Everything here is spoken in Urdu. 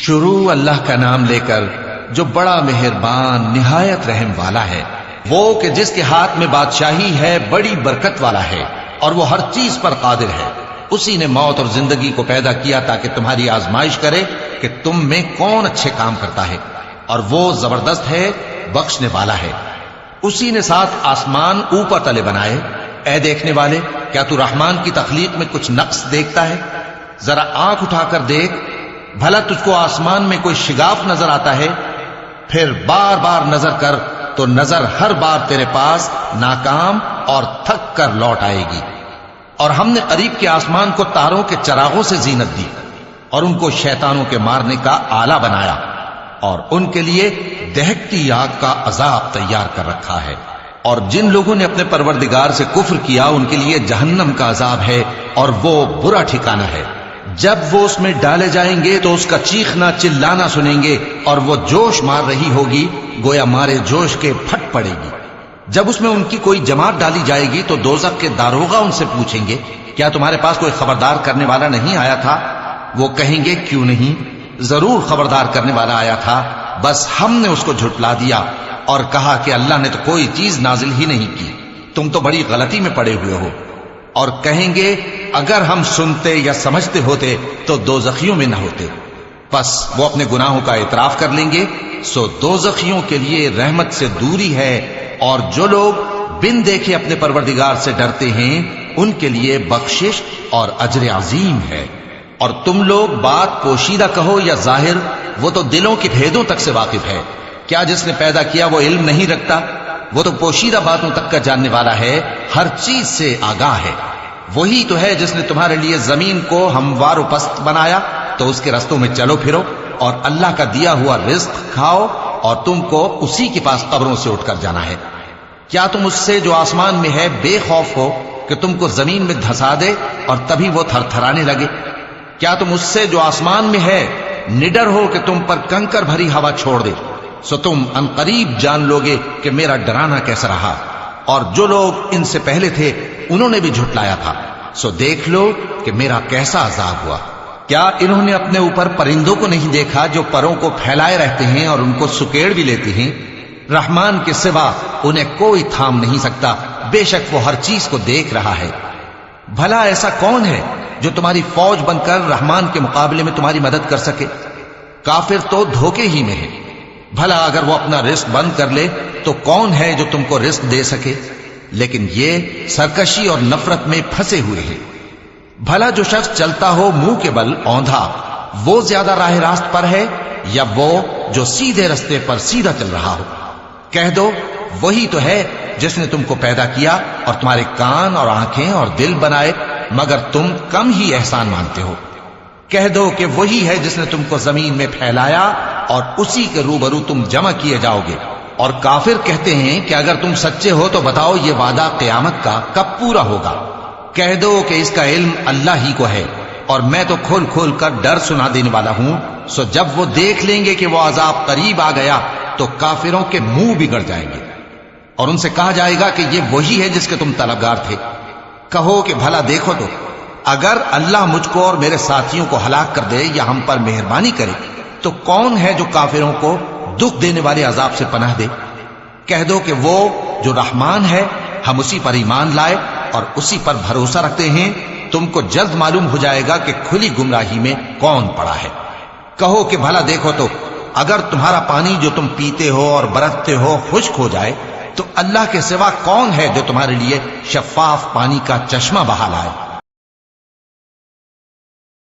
شروع اللہ کا نام لے کر جو بڑا مہربان نہایت رحم والا ہے، وہ کہ جس کے ہاتھ میں بادشاہی ہے، بڑی برکت والا ہے اور وہ ہر چیز پر قادر ہے۔ اسی نے موت اور زندگی کو پیدا کیا تاکہ تمہاری آزمائش کرے کہ تم میں کون اچھے کام کرتا ہے، اور وہ زبردست ہے، بخشنے والا ہے۔ اسی نے 7 آسمان اوپر تلے بنائے۔ اے دیکھنے والے، کیا تو رحمان کی تخلیق میں کچھ نقص دیکھتا ہے؟ ذرا آنکھ اٹھا کر دیکھ، بھلا تجھ کو آسمان میں کوئی شگاف نظر آتا ہے؟ پھر بار بار نظر کر تو نظر ہر بار تیرے پاس ناکام اور تھک کر لوٹ آئے گی۔ اور ہم نے قریب کے آسمان کو تاروں کے چراغوں سے زینت دی اور ان کو شیطانوں کے مارنے کا آلہ بنایا، اور ان کے لیے دہکتی آگ کا عذاب تیار کر رکھا ہے۔ اور جن لوگوں نے اپنے پروردگار سے کفر کیا ان کے لیے جہنم کا عذاب ہے، اور وہ برا ٹھکانہ ہے۔ جب وہ اس میں ڈالے جائیں گے تو اس کا چیخنا چلانا سنیں گے، اور وہ جوش مار رہی ہوگی گویا مارے جوش کے پھٹ پڑے گی۔ جب اس میں ان کی کوئی جماعت ڈالی جائے گی تو دوزخ کے داروغہ ان سے پوچھیں گے، کیا تمہارے پاس کوئی خبردار کرنے والا نہیں آیا تھا؟ وہ کہیں گے، کیوں نہیں، ضرور خبردار کرنے والا آیا تھا، بس ہم نے اس کو جھٹلا دیا اور کہا کہ اللہ نے تو کوئی چیز نازل ہی نہیں کی، تم تو بڑی غلطی میں پڑے ہوئے ہو۔ اور کہیں گے، اگر ہم سنتے یا سمجھتے ہوتے تو دوزخیوں میں نہ ہوتے۔ پس وہ اپنے گناہوں کا اعتراف کر لیں گے، سو دوزخیوں کے لیے رحمت سے دوری ہے، اور جو لوگ بن دیکھے اپنے پروردگار سے ڈرتے ہیں ان کے لیے بخشش اور اجر عظیم ہے۔ اور تم لوگ بات پوشیدہ کہو یا ظاہر، وہ تو دلوں کی بھیدوں تک سے واقف ہے۔ کیا جس نے پیدا کیا وہ علم نہیں رکھتا؟ وہ تو پوشیدہ باتوں تک کا جاننے والا ہے، ہر چیز سے آگاہ ہے۔ وہی تو ہے جس نے تمہارے لیے زمین کو ہموار و پست بنایا، تو اس کے رستوں میں چلو پھرو، اور اللہ کا دیا ہوا رزق کھاؤ، اور تم کو اسی کے پاس قبروں سے اٹھ کر جانا ہے۔ کیا تم اس سے جو آسمان میں ہے بے خوف ہو کہ تم کو زمین میں دھسا دے اور تبھی وہ تھر تھرانے لگے؟ کیا تم اس سے جو آسمان میں ہے نڈر ہو کہ تم پر کنکر بھری ہوا چھوڑ دے؟ سو تم عنقریب جان لوگے کہ میرا ڈرانا کیسا رہا۔ اور جو لوگ ان سے پہلے تھے انہوں نے بھی جھٹلایا تھا، سو دیکھ لو کہ میرا کیسا عذاب ہوا۔ کیا انہوں نے اپنے اوپر پرندوں کو نہیں دیکھا جو پروں کو پھیلائے رہتے ہیں اور ان کو سکیڑ بھی لیتے ہیں؟ رحمان کے سوا انہیں کوئی تھام نہیں سکتا، بے شک وہ ہر چیز کو دیکھ رہا ہے۔ بھلا ایسا کون ہے جو تمہاری فوج بن کر رحمان کے مقابلے میں تمہاری مدد کر سکے؟ کافر تو دھوکے ہی میں ہے۔ بھلا اگر وہ اپنا رزق بند کر لے تو کون ہے جو تم کو رزق دے سکے؟ لیکن یہ سرکشی اور نفرت میں پھنسے ہوئے ہیں۔ بھلا جو شخص چلتا ہو منہ کے بل اوندھا، وہ زیادہ راہ راست پر ہے یا وہ جو سیدھے رستے پر سیدھا چل رہا ہو؟ کہہ دو، وہی تو ہے جس نے تم کو پیدا کیا اور تمہارے کان اور آنکھیں اور دل بنائے، مگر تم کم ہی احسان مانتے ہو۔ کہہ دو کہ وہی ہے جس نے تم کو زمین میں پھیلایا اور اسی کے روبرو تم جمع کیے جاؤ گے۔ اور کافر کہتے ہیں کہ اگر تم سچے ہو تو بتاؤ یہ وعدہ قیامت کا کب پورا ہوگا؟ کہہ دو کہ اس کا علم اللہ ہی کو ہے، اور میں تو کھول کھول کر ڈر سنا دینے والا ہوں۔ سو جب وہ دیکھ لیں گے کہ وہ عذاب قریب آ گیا تو کافروں کے منہ بگڑ جائیں گے، اور ان سے کہا جائے گا کہ یہ وہی ہے جس کے تم طلبگار تھے۔ کہو کہ بھلا دیکھو تو، اگر اللہ مجھ کو اور میرے ساتھیوں کو ہلاک کر دے یا ہم پر مہربانی کرے تو کون ہے جو کافروں کو دکھ دینے والے عذاب سے پناہ دے؟ کہہ دو کہ وہ جو رحمان ہے، ہم اسی پر ایمان لائے اور اسی پر بھروسہ رکھتے ہیں، تم کو جلد معلوم ہو جائے گا کہ کھلی گمراہی میں کون پڑا ہے۔ کہو کہ بھلا دیکھو تو، اگر تمہارا پانی جو تم پیتے ہو اور برتتے ہو خشک ہو جائے تو اللہ کے سوا کون ہے جو تمہارے لیے شفاف پانی کا چشمہ بہا لائے؟